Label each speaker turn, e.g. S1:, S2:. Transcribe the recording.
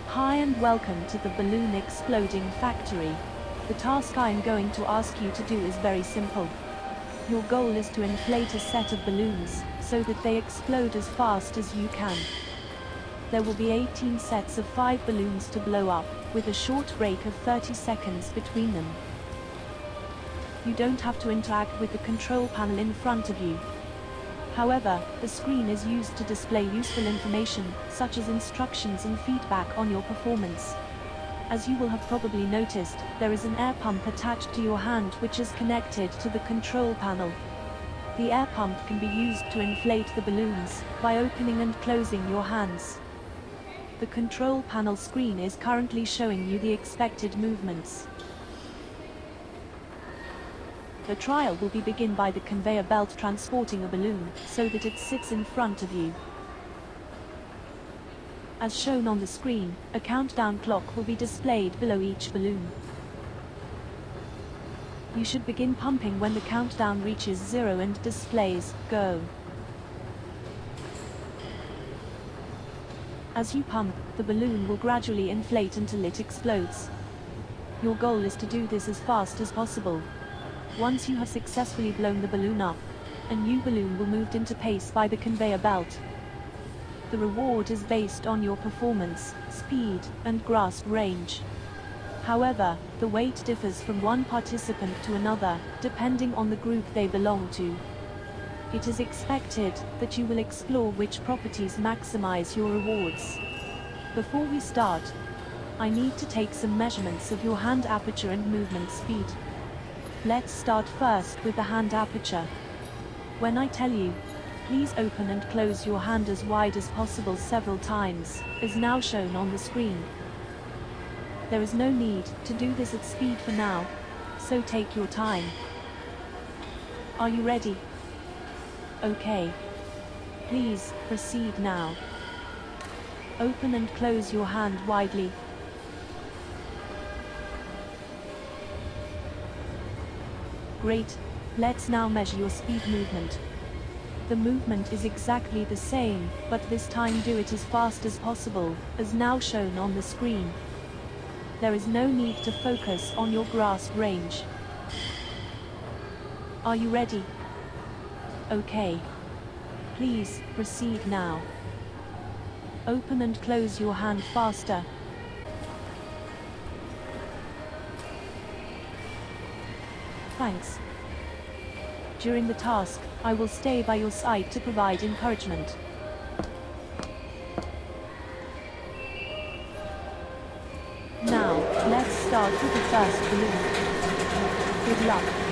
S1: Hi and welcome to the balloon exploding factory. The task I am going to ask you to do is very simple. Your goal is to inflate a set of balloons, so that they explode as fast as you can. There will be 18 sets of 5 balloons to blow up, with a short break of 30 seconds between them. You don't have to interact with the control panel in front of you. However, the screen is used to display useful information, such as instructions and feedback on your performance. As you will have probably noticed, there is an air pump attached to your hand which is connected to the control panel. The air pump can be used to inflate the balloons, by opening and closing your hands. The control panel screen is currently showing you the expected movements. The trial will be begun by the conveyor belt transporting a balloon, so that it sits in front of you. As shown on the screen, a countdown clock will be displayed below each balloon. You should begin pumping when the countdown reaches 0 and displays "Go". As you pump, the balloon will gradually inflate until it explodes. Your goal is to do this as fast as possible. Once you have successfully blown the balloon up, a new balloon will move into pace by the conveyor belt. The reward is based on your performance, speed, and grasp range. However, the weight differs from one participant to another, depending on the group they belong to. It is expected that you will explore which properties maximize your rewards. Before we start, I need to take some measurements of your hand aperture and movement speed. Let's start first with the hand aperture. When I tell you, please open and close your hand as wide as possible several times, as now shown on the screen. There is no need to do this at speed for now, so take your time. Are you ready? Okay. Please proceed now. Open and close your hand widely. Great. Let's now measure your speed movement. The movement is exactly the same, but this time do it as fast as possible, as now shown on the screen. There is no need to focus on your grasp range. Are you ready? Okay. Please proceed now. Open and close your hand faster. Thanks. During the task, I will stay by your side to provide encouragement. Now, let's start with the first balloon. Good luck.